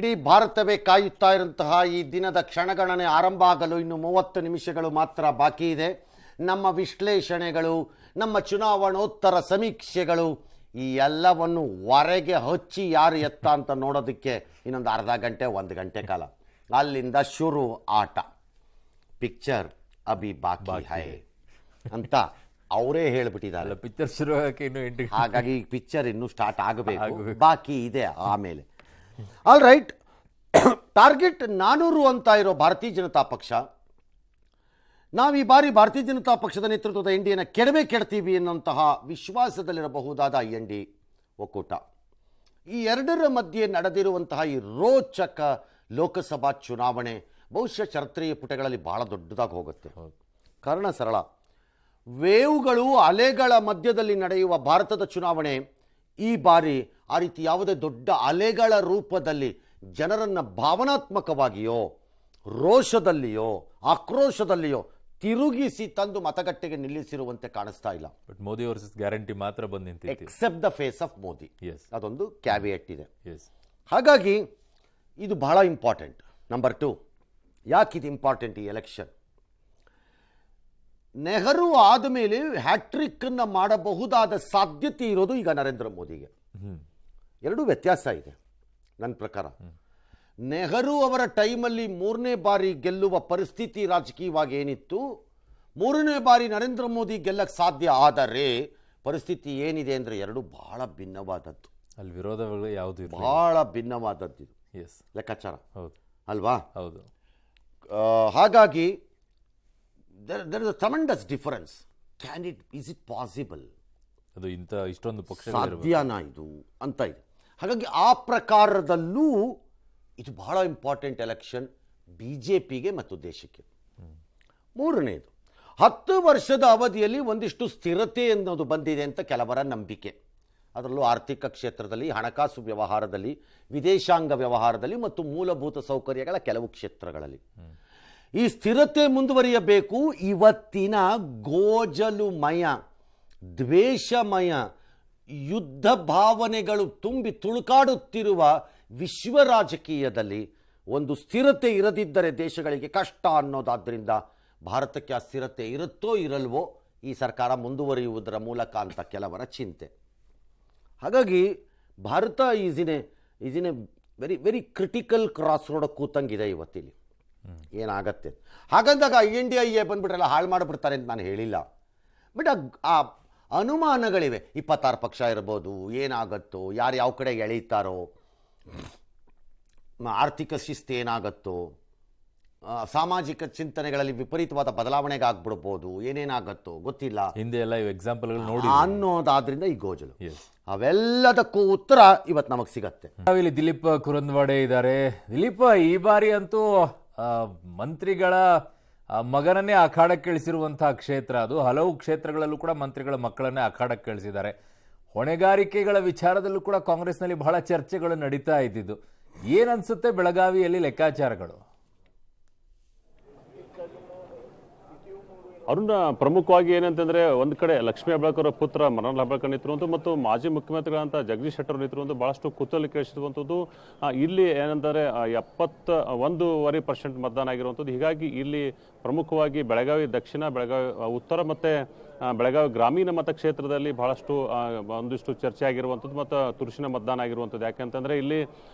ಇಡೀ ಭಾರತವೇ ಕಾಯುತ್ತಾ ಇರುವಂತಹ ಈ ದಿನದ ಕ್ಷಣಗಣನೆ ಆರಂಭ ಆಗಲು ಇನ್ನು 30 ನಿಮಿಷಗಳು ಮಾತ್ರ ಬಾಕಿ ಇದೆ. ನಮ್ಮ ವಿಶ್ಲೇಷಣೆಗಳು, ನಮ್ಮ ಚುನಾವಣೋತ್ತರ ಸಮೀಕ್ಷೆಗಳು ಈ ಎಲ್ಲವನ್ನು ಹೊರಗೆ ಹಚ್ಚಿ ಯಾರು ಎತ್ತ ಅಂತ ನೋಡೋದಕ್ಕೆ ಇನ್ನೊಂದು ಅರ್ಧ ಗಂಟೆ 1 ಗಂಟೆ ಕಾಲ. ಅಲ್ಲಿಂದ ಶುರು ಆಟ. ಪಿಕ್ಚರ್ ಅಭಿ ಬಾಕಿ ಹೈ ಅಂತ ಅವರೇ ಹೇಳ್ಬಿಟ್ಟಿದ್ದಾರೆ. ಪಿಕ್ಚರ್ ಶುರು ಆಗಕ್ಕೆ ಹಾಗಾಗಿ ಪಿಕ್ಚರ್ ಇನ್ನು ಸ್ಟಾರ್ಟ್ ಆಗಬೇಕು, ಬಾಕಿ ಇದೆ ಆಮೇಲೆ. ಆಲ್ ರೈಟ್, ಟಾರ್ಗೆಟ್ 400 ಅಂತ ಇರೋ ಭಾರತೀಯ ಜನತಾ ಪಕ್ಷ, ನಾವು ಈ ಬಾರಿ ಭಾರತೀಯ ಜನತಾ ಪಕ್ಷದ ನೇತೃತ್ವದ ಎನ್.ಡಿ.ಎನ ಕೆಡ್ತೀವಿ ಎನ್ನುವಂತಹ ವಿಶ್ವಾಸದಲ್ಲಿರಬಹುದಾದ ND ಒಕ್ಕೂಟ. ಈ ಎರಡರ ಮಧ್ಯೆ ನಡೆದಿರುವಂತಹ ಈ ರೋಚಕ ಲೋಕಸಭಾ ಚುನಾವಣೆ ಬಹುಶಃ ಚರಿತ್ರೆಯ ಪುಟಗಳಲ್ಲಿ ಬಹಳ ದೊಡ್ಡದಾಗಿ ಹೋಗುತ್ತೆ. ಕಾರಣ ಸರಳ, ವೇವ್ಗಳು ಅಲೆಗಳ ಮಧ್ಯದಲ್ಲಿ ನಡೆಯುವ ಭಾರತದ ಚುನಾವಣೆ ಈ ಬಾರಿ ಆ ರೀತಿ ಯಾವುದೇ ದೊಡ್ಡ ಅಲೆಗಳ ರೂಪದಲ್ಲಿ ಜನರನ್ನು ಭಾವನಾತ್ಮಕವಾಗಿಯೋ ರೋಷದಲ್ಲಿಯೋ ಆಕ್ರೋಶದಲ್ಲಿಯೋ ತಿರುಗಿಸಿ ತಂದು ಮತಗಟ್ಟೆಗೆ ನಿಲ್ಲಿಸಿರುವಂತೆ ಕಾಣಿಸ್ತಾ ಇಲ್ಲ. ಬಟ್ ಮೋದಿ ವರ್ಸಸ್ ಗ್ಯಾರಂಟಿ ಮಾತ್ರ ಬಂದು ನಿಂತಿದೆ, except the face of Modi. ಅದೊಂದು ಕ್ಯಾವಿಯಟ್ ಇದೆ. ಹಾಗಾಗಿ ಇದು ಬಹಳ ಇಂಪಾರ್ಟೆಂಟ್. ನಂಬರ್ 2, ಯಾಕಿದು ಇಂಪಾರ್ಟೆಂಟ್ ಈ ಎಲೆಕ್ಷನ್? ನೆಹರು ಆದಮೇಲೆ ಹ್ಯಾಟ್ರಿಕ್ ಅನ್ನು ಮಾಡಬಹುದಾದ ಸಾಧ್ಯತೆ ಇರೋದು ಈಗ ನರೇಂದ್ರ ಮೋದಿಗೆ. ಎರಡೂ ವ್ಯತ್ಯಾಸ ಇದೆ ನನ್ನ ಪ್ರಕಾರ. ನೆಹರು ಅವರ ಟೈಮಲ್ಲಿ 3ನೇ ಬಾರಿ ಗೆಲ್ಲುವ ಪರಿಸ್ಥಿತಿ ರಾಜಕೀಯವಾಗಿ ಏನಿತ್ತು, 3ನೇ ಬಾರಿ ನರೇಂದ್ರ ಮೋದಿ ಗೆಲ್ಲಕ್ಕೆ ಸಾಧ್ಯ ಆದರೆ ಪರಿಸ್ಥಿತಿ ಏನಿದೆ ಅಂದರೆ ಎರಡೂ ಬಹಳ ಭಿನ್ನವಾದದ್ದು. ಅಲ್ಲಿ ವಿರೋಧಗಳು ಯಾವುದು ಬಹಳ ಭಿನ್ನವಾದದ್ದು ಇದು ಲೆಕ್ಕಾಚಾರ, ಹೌದು ಅಲ್ವಾ? ಹೌದು. ಹಾಗಾಗಿ there is a tremendous difference. Is it possible? ಅದು ಇಷ್ಟೊಂದು ಪಕ್ಷ ಸಾಧ್ಯನಾ ಇದು ಅಂತ ಇದೆ. ಹಾಗಾಗಿ ಆ ಪ್ರಕಾರದಲ್ಲೂ ಇದು ಬಹಳ ಇಂಪಾರ್ಟೆಂಟ್ ಎಲೆಕ್ಷನ್ BJPಗೆ ಮತ್ತು ದೇಶಕ್ಕೆ. 3ನೇದು, 10 ವರ್ಷದ ಅವಧಿಯಲ್ಲಿ ಒಂದಿಷ್ಟು ಸ್ಥಿರತೆ ಅನ್ನೋದು ಬಂದಿದೆ ಅಂತ ಕೆಲವರ ನಂಬಿಕೆ. ಅದರಲ್ಲೂ ಆರ್ಥಿಕ ಕ್ಷೇತ್ರದಲ್ಲಿ, ಹಣಕಾಸು ವ್ಯವಹಾರದಲ್ಲಿ, ವಿದೇಶಾಂಗ ವ್ಯವಹಾರದಲ್ಲಿ ಮತ್ತು ಮೂಲಭೂತ ಸೌಕರ್ಯಗಳ ಕೆಲವು ಕ್ಷೇತ್ರಗಳಲ್ಲಿ ಈ ಸ್ಥಿರತೆ ಮುಂದುವರಿಯಬೇಕು. ಇವತ್ತಿನ ಗೋಜಲುಮಯ, ದ್ವೇಷಮಯ, ಯುದ್ಧ ಭಾವನೆಗಳು ತುಂಬಿ ತುಳುಕಾಡುತ್ತಿರುವ ವಿಶ್ವ ರಾಜಕೀಯದಲ್ಲಿ ಒಂದು ಸ್ಥಿರತೆ ಇರದಿದ್ದರೆ ದೇಶಗಳಿಗೆ ಕಷ್ಟ ಅನ್ನೋದಾದ್ರಿಂದ ಭಾರತಕ್ಕೆ ಆ ಸ್ಥಿರತೆ ಇರುತ್ತೋ ಇರಲ್ವೋ ಈ ಸರ್ಕಾರ ಮುಂದುವರಿಯುವುದರ ಮೂಲಕ ಅಂತ ಕೆಲವರ ಚಿಂತೆ. ಹಾಗಾಗಿ Bharat is in a very very critical cross road ಕೂತಂಗಿದೆ ಇವತ್ತಿಲ್ಲಿ. ಏನಾಗತ್ತೆ ಹಾಗಂದಾಗ NDA ಬಂದ್ಬಿಟ್ರೆಲ್ಲ ಹಾಳು ಮಾಡಿಬಿಡ್ತಾರೆ ಅಂತ ನಾನು ಹೇಳಿಲ್ಲ. ಬಟ್ ಆ ಅನುಮಾನಗಳಿವೆ. 26 ಪಕ್ಷ ಇರ್ಬೋದು, ಏನಾಗತ್ತೋ, ಯಾರು ಯಾವ ಕಡೆ ಎಳೀತಾರೋ, ಆರ್ಥಿಕ ಶಿಸ್ತು ಏನಾಗತ್ತೋ, ಸಾಮಾಜಿಕ ಚಿಂತನೆಗಳಲ್ಲಿ ವಿಪರೀತವಾದ ಬದಲಾವಣೆಗಾಗ್ಬಿಡ್ಬೋದು, ಏನೇನಾಗತ್ತೋ ಗೊತ್ತಿಲ್ಲ. ಹಿಂದೆ ಎಲ್ಲ ಎಕ್ಸಾಂಪಲ್ಗಳು ನೋಡಿ ಅನ್ನೋದಾದ್ರಿಂದ ಈ ಗೋಜಲು. ಅವೆಲ್ಲದಕ್ಕೂ ಉತ್ತರ ಇವತ್ತು ನಮಗೆ ಸಿಗತ್ತೆ. ಇಲ್ಲಿ ದಿಲೀಪ್ ಕುರಂದ್ವಾಡೆ ಇದ್ದಾರೆ. ದಿಲೀಪ್, ಈ ಬಾರಿ ಅಂತೂ ಮಂತ್ರಿಗಳ ಮಗನನ್ನೇ ಅಖಾಡಕ್ಕೆ ಇಳಿಸಿರುವಂತಹ ಕ್ಷೇತ್ರ ಅದು. ಹಲವು ಕ್ಷೇತ್ರಗಳಲ್ಲೂ ಕೂಡ ಮಂತ್ರಿಗಳ ಮಕ್ಕಳನ್ನೇ ಅಖಾಡಕ್ಕೆ ಇಳಿಸಿದ್ದಾರೆ. ಹೊಣೆಗಾರಿಕೆಗಳ ವಿಚಾರದಲ್ಲೂ ಕೂಡ ಕಾಂಗ್ರೆಸ್ನಲ್ಲಿ ಬಹಳ ಚರ್ಚೆಗಳು ನಡೀತಾ ಇದ್ದಿದ್ದು. ಏನನ್ಸುತ್ತೆ ಬೆಳಗಾವಿಯಲ್ಲಿ ಲೆಕ್ಕಾಚಾರಗಳು? ಅರುಣ್, ಪ್ರಮುಖವಾಗಿ ಏನಂತಂದ್ರೆ ಒಂದು ಕಡೆ ಲಕ್ಷ್ಮೀ ಹೆಬ್ಬಾಳ್ಕರ್ ಪುತ್ರ ಮನೋಹರ್ ಹೆಬ್ಬಾಳ್ಕರ್ ನಿಂತಿರುವಂಥ ಮತ್ತು ಮಾಜಿ ಮುಖ್ಯಮಂತ್ರಿಗಳಂತ ಜಗದೀಶ್ ಶೆಟ್ಟರ್ ನಿಂತಿರುವಂಥ ಬಹಳಷ್ಟು ಕುತೂಹಲ ಕೇಳಿಸಿರುವಂಥದ್ದು. ಇಲ್ಲಿ ಏನಂತಾರೆ 71% ಮತದಾನ ಆಗಿರುವಂಥದ್ದು. ಹೀಗಾಗಿ ಇಲ್ಲಿ ಪ್ರಮುಖವಾಗಿ ಬೆಳಗಾವಿ ದಕ್ಷಿಣ, ಬೆಳಗಾವಿ ಉತ್ತರ ಮತ್ತು ಬೆಳಗಾವಿ ಗ್ರಾಮೀಣ ಮತಕ್ಷೇತ್ರದಲ್ಲಿ ಬಹಳಷ್ಟು ಒಂದಿಷ್ಟು ಚರ್ಚೆ ಆಗಿರುವಂಥದ್ದು ಮತ್ತು ತುರುಸಿನ ಮತದಾನ ಆಗಿರುವಂಥದ್ದು. ಯಾಕೆಂತಂದರೆ ಇಲ್ಲಿ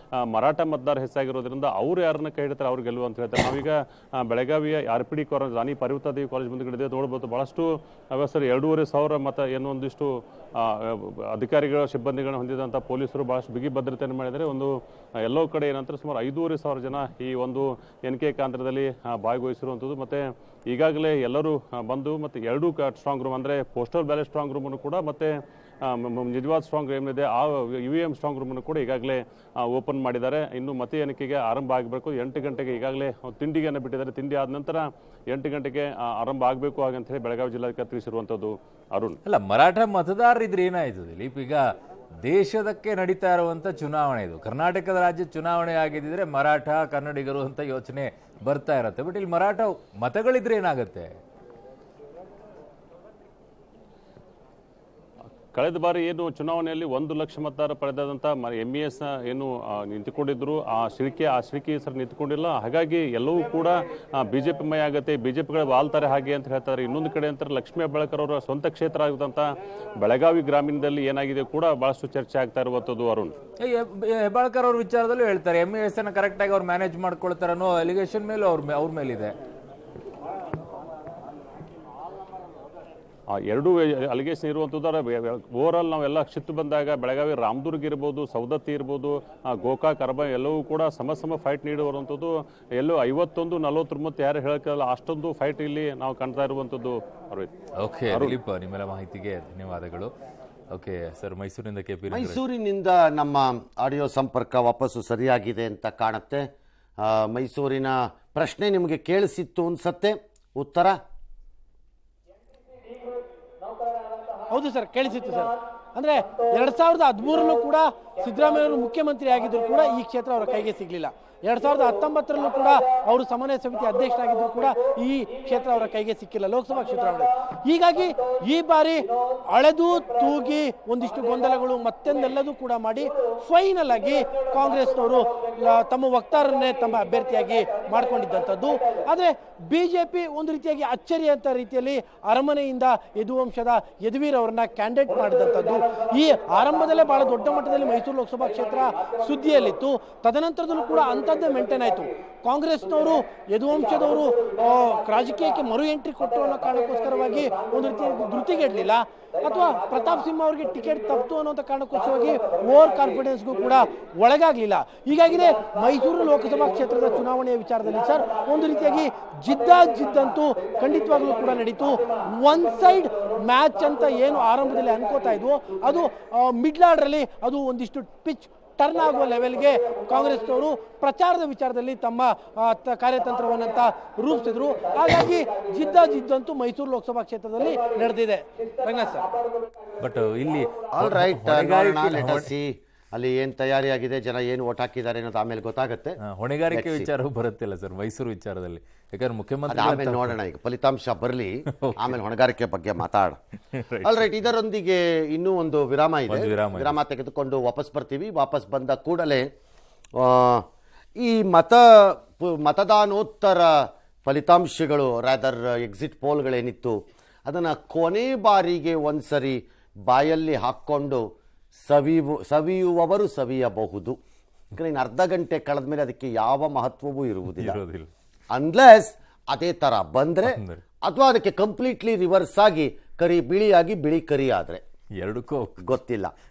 ಮರಾಠ ಮತದಾರ ಹೆಚ್ಚಾಗಿರೋದ್ರಿಂದ ಅವ್ರು ಯಾರನ್ನ ಕೈ ಹಿಡಿತಾರೆ ಅವ್ರು ಗೆಲ್ಲುವ ಅಂತ ಹೇಳ್ತಾರೆ. ನಾವೀಗ ಬೆಳಗಾವಿಯ RPD ಕಾಲೇಜ್, ರಾಣಿ ಪರ್ವತಾದೇವಿ ಕಾಲೇಜ್ ಮುಂದೆ ನೋಡ್ಬೋದು. ಬಹಳಷ್ಟು ವ್ಯವಸ್ಥೆ 2,500 ಮತ ಏನೋ ಒಂದಿಷ್ಟು ಅಧಿಕಾರಿಗಳ ಸಿಬ್ಬಂದಿಗಳನ್ನ ಹೊಂದಿದಂಥ ಪೊಲೀಸರು ಬಹಳಷ್ಟು ಬಿಗಿ ಭದ್ರತೆಯನ್ನು ಮಾಡಿದರೆ ಒಂದು ಎಲ್ಲೋ ಕಡೆ ಏನಂತಾರೆ ಸುಮಾರು 5,500 ಜನ ಈ ಒಂದು NK ಕೇಂದ್ರದಲ್ಲಿ ಭಾಗವಹಿಸಿರುವಂಥದ್ದು. ಮತ್ತು ಈಗಾಗಲೇ ಎಲ್ಲರೂ ಬಂದು ಮತ್ತು 2 ಸ್ಟ್ರಾಂಗ್ ರೂಮ್ ಅಂದರೆ ಪೋಸ್ಟಲ್ ಬ್ಯಾಲೆಟ್ ಸ್ಟ್ರಾಂಗ್ ರೂಮನ್ನು ಕೂಡ ಮತ್ತು ನಿಜವಾದ ಸ್ಟ್ರಾಂಗ್ ರೂಮ್ ಏನಿದೆ ಆ UVM ಸ್ಟ್ರಾಂಗ್ ರೂಮನ್ನು ಕೂಡ ಈಗಾಗಲೇ ಓಪನ್ ಮಾಡಿದ್ದಾರೆ. ಇನ್ನು ಮತ ಎಣಿಕೆಗೆ ಆರಂಭ ಆಗಬೇಕು. 8 ಗಂಟೆಗೆ ಈಗಾಗಲೇ ತಿಂಡಿಗೆಯನ್ನು ಬಿಟ್ಟಿದ್ದಾರೆ. ತಿಂಡಿ ಆದ ನಂತರ 8 ಗಂಟೆಗೆ ಆರಂಭ ಆಗಬೇಕು ಹಾಗಂತ ಹೇಳಿ ಬೆಳಗಾವಿ ಜಿಲ್ಲಾಧಿಕಾರಿ ತಿಳಿಸಿರುವಂಥದ್ದು. ಅರುಣ್, ಅಲ್ಲ, ಮರಾಠ ಮತದಾರರಿದ್ರೆ ಏನಾಯ್ತು ದಿಲೀಪ್? ಈಗ ದೇಶದಕ್ಕೆ ನಡೀತಾ ಇರುವಂತ ಚುನಾವಣೆ ಇದು. ಕರ್ನಾಟಕದ ರಾಜ್ಯ ಚುನಾವಣೆ ಆಗಿದ್ದರೆ ಮರಾಠ ಕನ್ನಡಿಗರು ಅಂತ ಯೋಚನೆ ಬರ್ತಾ ಇರತ್ತೆ. ಬಟ್ ಇಲ್ಲಿ ಮರಾಠ ಮತಗಳಿದ್ರೆ ಏನಾಗುತ್ತೆ? ಕಳೆದ ಬಾರಿ ಏನು ಚುನಾವಣೆಯಲ್ಲಿ 1 ಲಕ್ಷ ಮತದಾರ ಪಡೆದಂಥ MES ಏನು ನಿಂತುಕೊಂಡಿದ್ರು ಆ ಶಿರ್ಕೆ ಸರ್ ನಿಂತುಕೊಂಡಿಲ್ಲ. ಹಾಗಾಗಿ ಎಲ್ಲವೂ ಕೂಡ BJP ಮಯ ಆಗುತ್ತೆ, BJP ವಾಲ್ತಾರೆ ಹಾಗೆ ಅಂತ ಹೇಳ್ತಾರೆ. ಇನ್ನೊಂದು ಕಡೆ ಅಂತಾರೆ ಲಕ್ಷ್ಮೀ ಹೆಬ್ಬಾಳ್ಕರ್ ಅವರ ಸ್ವಂತ ಕ್ಷೇತ್ರ ಆಗಿದಂಥ ಬೆಳಗಾವಿ ಗ್ರಾಮೀಣದಲ್ಲಿ ಏನಾಗಿದೆ ಕೂಡ ಬಹಳಷ್ಟು ಚರ್ಚೆ ಆಗ್ತಾ ಇರುವಂಥದ್ದು. ಅರುಣ್, ಹೆಬ್ಬಾಳ್ಕರ್ ಅವ್ರ ವಿಚಾರದಲ್ಲೂ ಹೇಳ್ತಾರೆ MES ಅನ್ನ ಕರೆಕ್ಟ್ ಆಗಿ ಅವ್ರು ಮ್ಯಾನೇಜ್ ಮಾಡ್ಕೊಳ್ತಾರೆ ಅನ್ನೋ ಅಲಿಗೇಷನ್ ಮೇಲೆ ಅವ್ರ ಮೇಲಿದೆ. ಎರಡೂ ಅಲಿಗೇಷನ್ ಇರುವಂಥದ್ದು. ಓವರಾಲ್ ನಾವೆಲ್ಲ ಶಿತ್ತು ಬಂದಾಗ ಬೆಳಗಾವಿ ರಾಮದುರ್ಗ ಇರ್ಬೋದು, ಸವದತ್ತಿ ಇರ್ಬೋದು, ಗೋಕಾಕ್, ಅರ್ಬನ್ ಎಲ್ಲವೂ ಕೂಡ ಸಮ ಫೈಟ್ ನೀಡುವಂಥದ್ದು. ಎಲ್ಲೋ 51-49 ಯಾರು ಹೇಳಕ್ಕಲ್ಲ ಅಷ್ಟೊಂದು ಫೈಟ್ ಇಲ್ಲಿ ನಾವು ಕಾಣ್ತಾ ಇರುವಂಥದ್ದು. ಓಕೆ ದಿಲೀಪ್, ನಿಮ್ಮೆಲ್ಲ ಮಾಹಿತಿಗೆ ಧನ್ಯವಾದಗಳು. ಓಕೆ ಸರ್, ಮೈಸೂರಿನಿಂದ KP ಮೈಸೂರಿನಿಂದ ನಮ್ಮ ಆಡಿಯೋ ಸಂಪರ್ಕ ವಾಪಸ್ಸು ಸರಿಯಾಗಿದೆ ಅಂತ ಕಾಣುತ್ತೆ. ಮೈಸೂರಿನ ಪ್ರಶ್ನೆ ನಿಮಗೆ ಕೇಳಿಸಿತ್ತು ಅನ್ಸತ್ತೆ, ಉತ್ತರ? ಹೌದು ಸರ್, ಕೇಳಿಸಿತ್ತು ಸರ್. ಅಂದರೆ 2013 ಕೂಡ ಸಿದ್ದರಾಮಯ್ಯವರು ಮುಖ್ಯಮಂತ್ರಿ ಆಗಿದ್ರು ಕೂಡ ಈ ಕ್ಷೇತ್ರ ಅವರ ಕೈಗೆ ಸಿಗಲಿಲ್ಲ. 2019 ಕೂಡ ಅವರು ಸಮನ್ವಯ ಸಮಿತಿ ಅಧ್ಯಕ್ಷರಾಗಿದ್ರು ಕೂಡ ಈ ಕ್ಷೇತ್ರ ಅವರ ಕೈಗೆ ಸಿಕ್ಕಿಲ್ಲ, ಲೋಕಸಭಾ ಚುನಾವಣೆ. ಹೀಗಾಗಿ ಈ ಬಾರಿ ಅಳೆದು ತೂಗಿ ಒಂದಿಷ್ಟು ಗೊಂದಲಗಳು ಮತ್ತೆಂದೆಲ್ಲದೂ ಕೂಡ ಮಾಡಿ ಫೈನಲ್ ಆಗಿ ಕಾಂಗ್ರೆಸ್ನವರು ತಮ್ಮ ವಕ್ತಾರನ್ನೇ ತಮ್ಮ ಅಭ್ಯರ್ಥಿಯಾಗಿ ಮಾಡಿಕೊಂಡಿದ್ದಂಥದ್ದು. ಆದರೆ BJP ಒಂದು ರೀತಿಯಾಗಿ ಅಚ್ಚರಿ ಅಂತ ರೀತಿಯಲ್ಲಿ ಅರಮನೆಯಿಂದ ಯದುವಂಶದ ಯದುವೀರ್ ಅವರನ್ನ ಕ್ಯಾಂಡಿಡೇಟ್ ಮಾಡಿದಂಥದ್ದು. ಈ ಆರಂಭದಲ್ಲೇ ಬಹಳ ದೊಡ್ಡ ಮಟ್ಟದಲ್ಲಿ ಮೈಸೂರು ಲೋಕಸಭಾ ಕ್ಷೇತ್ರ ಸುದ್ದಿಯಲ್ಲಿತ್ತು. ತದನಂತರದಲ್ಲೂ ಕೂಡ ಅಂಥದ್ದೇ ಮೇಂಟೈನ್ ಆಯಿತು. ಕಾಂಗ್ರೆಸ್ನವರು ಯದುವಂಶದವರು ರಾಜಕೀಯಕ್ಕೆ ಮರು ಎಂಟ್ರಿ ಕೊಟ್ಟು ಅನ್ನೋ ಕಾರಣಕ್ಕೋಸ್ಕರವಾಗಿ ಒಂದು ರೀತಿಯಾಗಿ ಧೃತಿಗೆಡಲಿಲ್ಲ, ಅಥವಾ ಪ್ರತಾಪ್ ಸಿಂಹ ಅವರಿಗೆ ಟಿಕೆಟ್ ತಪ್ಪಿತು ಅನ್ನೋಂಥ ಕಾರಣಕ್ಕೋಸ್ಕರವಾಗಿ ಓವರ್ ಕಾನ್ಫಿಡೆನ್ಸ್ಗೂ ಕೂಡ ಒಳಗಾಗಲಿಲ್ಲ. ಹೀಗಾಗಿನೇ ಮೈಸೂರು ಲೋಕಸಭಾ ಕ್ಷೇತ್ರದ ಚುನಾವಣೆಯ ವಿಚಾರದಲ್ಲಿ ಸರ್ ಒಂದು ರೀತಿಯಾಗಿ ಜಿದ್ದಂತೂ ಖಂಡಿತವಾಗ್ಲೂ ಕೂಡ ನಡೀತು. ಒನ್ ಸೈಡ್ ಮ್ಯಾಚ್ ಅಂತ ಏನು ಆರಂಭದಲ್ಲಿ ಅನ್ಕೋತಾ ಇದ್ವು, ಅದು ಮಿಡ್ಲ್ ಆರ್ಡರಲ್ಲಿ ಅದು ಒಂದಿಷ್ಟು ಪಿಚ್ ಟರ್ನ್ ಆಗುವ ಲೆವೆಲ್ಗೆ ಕಾಂಗ್ರೆಸ್ನವರು ಪ್ರಚಾರದ ವಿಚಾರದಲ್ಲಿ ತಮ್ಮ ಕಾರ್ಯತಂತ್ರವನ್ನಂತ ರೂಪಿಸಿದ್ರು. ಹಾಗಾಗಿ ಜಿದ್ದಂತೂ ಮೈಸೂರು ಲೋಕಸಭಾ ಕ್ಷೇತ್ರದಲ್ಲಿ ನಡೆದಿದೆ. ರಂಗನಾಥ್ ಸರ್, ಬಟ್ ಇಲ್ಲಿ ಆಲ್ ರೈಟ್, ಅಲ್ಲಿ ಏನು ತಯಾರಿಯಾಗಿದೆ, ಜನ ಏನು ಓಟ್ ಹಾಕಿದ್ದಾರೆ ಅನ್ನೋದು ಆಮೇಲೆ ಗೊತ್ತಾಗುತ್ತೆ. ಹೊಣೆಗಾರಿಕೆ ವಿಚಾರ ಬರುತ್ತಿಲ್ಲ ಸರ್ ಮೈಸೂರು ವಿಚಾರದಲ್ಲಿ, ಯಾಕಂದ್ರೆ ಮುಖ್ಯಮಂತ್ರಿ ಆಮೇಲೆ ನೋಡೋಣ, ಈಗ ಫಲಿತಾಂಶ ಬರಲಿ, ಆಮೇಲೆ ಹೊಣೆಗಾರಿಕೆ ಬಗ್ಗೆ ಮಾತಾಡ. ಆಲ್ ರೈಟ್, ಇದರೊಂದಿಗೆ ಇನ್ನೂ ಒಂದು ವಿರಾಮ ಇದೆ. ವಿರಾಮ ತೆಗೆದುಕೊಂಡು ವಾಪಸ್ ಬರ್ತೀವಿ. ವಾಪಸ್ ಬಂದ ಕೂಡಲೇ ಈ ಮತದಾನೋತ್ತರ ಫಲಿತಾಂಶಗಳು, ರಾದರ್ ಎಕ್ಸಿಟ್ ಪೋಲ್ಗಳೇನಿತ್ತು ಅದನ್ನು ಕೊನೆ ಬಾರಿಗೆ ಒಂದ್ಸರಿ ಬಾಯಲ್ಲಿ ಹಾಕ್ಕೊಂಡು ಸವಿಯುವವರು ಸವಿಯಬಹುದು. ಯಾಕಂದ್ರೆ ಇನ್ನು ಅರ್ಧ ಗಂಟೆ ಕಳೆದ ಮೇಲೆ ಅದಕ್ಕೆ ಯಾವ ಮಹತ್ವವೂ ಇರುವುದಿಲ್ಲ, ಅನ್ಲೆಸ್ ಅದೇ ಥರ ಬಂದರೆ, ಅಥವಾ ಅದಕ್ಕೆ ಕಂಪ್ಲೀಟ್ಲಿ ರಿವರ್ಸ್ ಆಗಿ ಕರಿ ಬಿಳಿಯಾಗಿ ಬಿಳಿ ಕರಿ ಆದರೆ, ಎರಡಕ್ಕೂ ಗೊತ್ತಿಲ್ಲ.